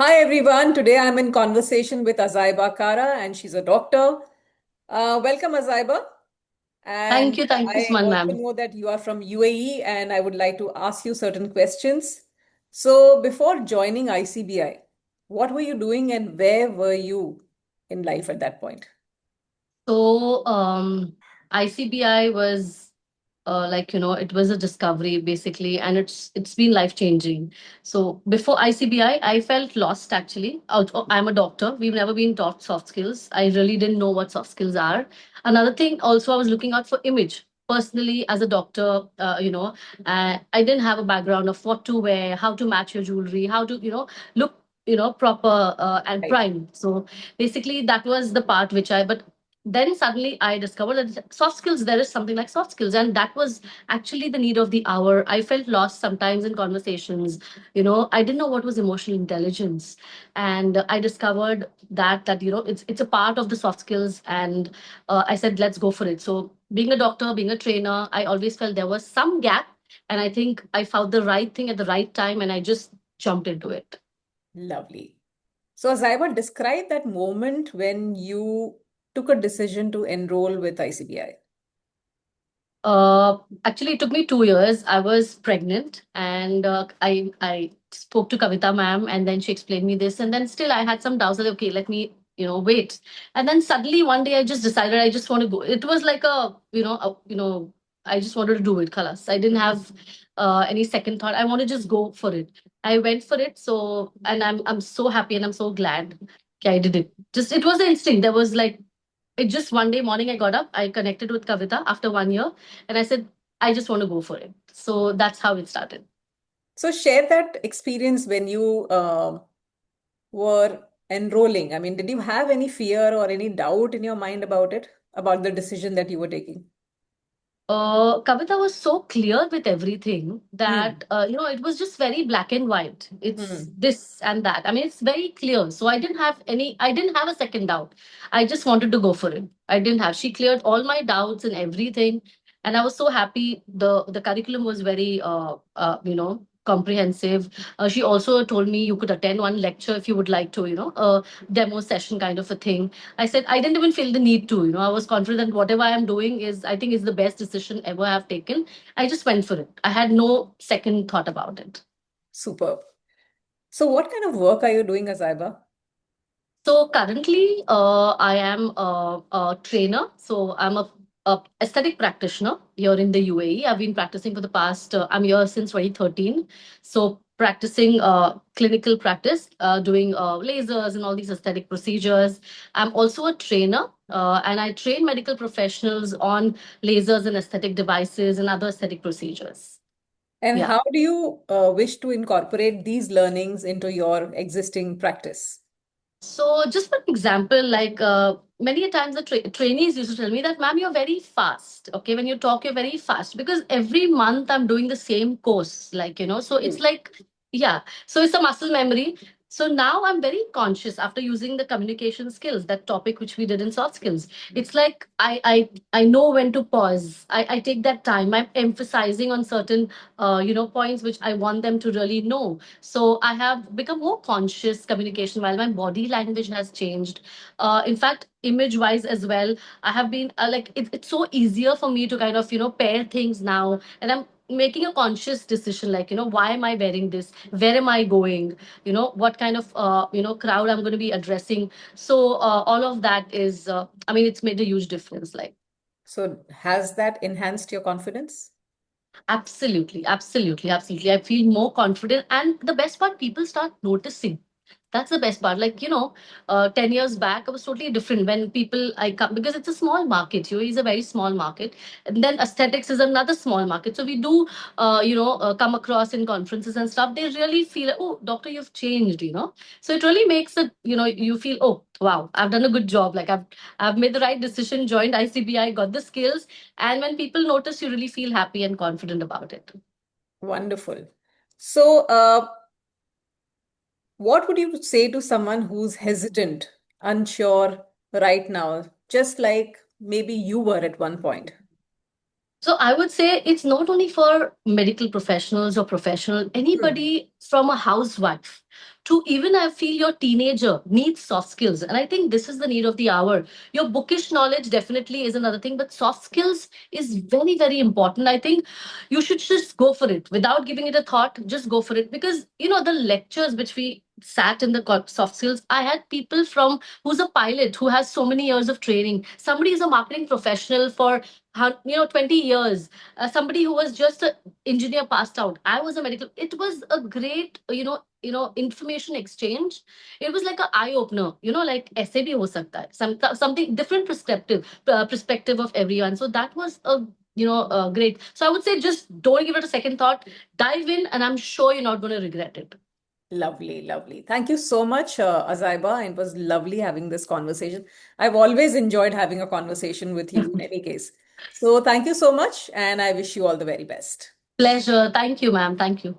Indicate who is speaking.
Speaker 1: Hi everyone. Today I'm in conversation with Azaiba Kara and she's a doctor. Welcome Azaiba. And
Speaker 2: Thank you,
Speaker 1: I
Speaker 2: Suman
Speaker 1: also
Speaker 2: ma'am.
Speaker 1: know that you are from UAE and I would like to ask you certain questions. So before joining ICBI, what were you doing and where were you in life at that point?
Speaker 2: So, ICBI was it was a discovery basically, and it's been life changing. So before ICBI, I felt lost actually. I'm a doctor. We've never been taught soft skills. I really didn't know what soft skills are. Another thing, also, I was looking out for image. Personally, as a doctor, I didn't have a background of what to wear, how to match your jewelry, how to look proper and
Speaker 1: Right.
Speaker 2: prime. So basically, that was the part which I but then suddenly I discovered that soft skills, there is something like soft skills. And that was actually the need of the hour. I felt lost sometimes in conversations. I didn't know what was emotional intelligence. And I discovered that it's a part of the soft skills. And I said, let's go for it. So being a doctor, being a trainer, I always felt there was some gap. And I think I found the right thing at the right time and I just jumped into it.
Speaker 1: Lovely. So Azaiba, describe that moment when you took a decision to enroll with ICBI.
Speaker 2: Actually, it took me 2 years. I was pregnant, and I spoke to Kavita ma'am, and then she explained me this, and then still I had some doubts. Like, okay, let me wait, and then suddenly one day I just decided I just want to go. It was like I just wanted to do it. Kalas. I didn't have any second thought. I want to just go for it. I went for it. So, and I'm so happy and I'm so glad. Okay, I did it. Just it was the instinct. There was like it just one day morning I got up, I connected with Kavita after 1 year, and I said, I just want to go for it. So that's how it started.
Speaker 1: So share that experience when you were enrolling. I mean, did you have any fear or any doubt in your mind about it, about the decision that you were taking?
Speaker 2: Kavita was so clear with everything
Speaker 1: Hmm.
Speaker 2: that it was just very black and white. It's
Speaker 1: Hmm.
Speaker 2: this and that. I mean, it's very clear. So I didn't have a second doubt. I just wanted to go for it. I didn't have. She cleared all my doubts and everything, and I was so happy. The curriculum was very comprehensive. She also told me you could attend one lecture if you would like to, a demo session kind of a thing. I said I didn't even feel the need to. I was confident whatever I am doing I think is the best decision ever I've taken. I just went for it. I had no second thought about it.
Speaker 1: Superb. So, what kind of work are you doing, Azaiba?
Speaker 2: So currently, I am a trainer. So I'm a aesthetic practitioner here in the UAE. I've been practicing for the past. I'm here since 2013. So practicing clinical practice, doing lasers and all these aesthetic procedures. I'm also a trainer, and I train medical professionals on lasers and aesthetic devices and other aesthetic procedures.
Speaker 1: And
Speaker 2: Yeah.
Speaker 1: how do you wish to incorporate these learnings into your existing practice?
Speaker 2: So, just for example, like many a times the trainees used to tell me that, ma'am, you're very fast. Okay, when you talk, you're very fast because every month I'm doing the same course, so it's
Speaker 1: True.
Speaker 2: like, yeah, so it's a muscle memory. So now I'm very conscious after using the communication skills, that topic which we did in soft skills. It's like I know when to pause. I take that time. I'm emphasizing on certain points which I want them to really know. So I have become more conscious communication while my body language has changed. In fact, image wise as well, I have been it's so easier for me to kind of pair things now, and I'm making a conscious decision like why am I wearing this, where am I going, what kind of crowd I'm going to be addressing. So all of that is I mean, it's made a huge difference. Like,
Speaker 1: So, has that enhanced your confidence?
Speaker 2: absolutely, absolutely, absolutely. I feel more confident. And the best part, people start noticing. That's the best part. 10 years back, I was totally different when people I come because it's a small market. UAE is a very small market. And then aesthetics is another small market. So we do, come across in conferences and stuff. They really feel, oh, doctor, you've changed. So it really makes it, you feel, oh, wow, I've done a good job. I've made the right decision, joined ICBI, got the skills. And when people notice, you really feel happy and confident about it.
Speaker 1: Wonderful. So, what would you say to someone who's hesitant, unsure right now, just like maybe you were at one point?
Speaker 2: So I would say it's not only for medical professionals or professional,
Speaker 1: Hmm.
Speaker 2: anybody from a housewife to even I feel your teenager needs soft skills. And I think this is the need of the hour. Your bookish knowledge definitely is another thing, but soft skills is very, very important. I think you should just go for it without giving it a thought. Just go for it because, the lectures which we sat in the soft skills, I had people from who's a pilot who has so many years of training. Somebody is a marketing professional for 20 years, somebody who was just an engineer passed out. I was a medical. It was a great information exchange. It was like an eye opener, like ऐसे भी हो सकता है, something different perspective of everyone. So that was a great. So I would say just don't give it a second thought, dive in, and I'm sure you're not going to regret it.
Speaker 1: Lovely, lovely. Thank you so much, Azaiba. It was lovely having this conversation. I've always enjoyed having a conversation with you in any case. So thank you so much, and I wish you all the very best.
Speaker 2: Pleasure. Thank you, ma'am. Thank you.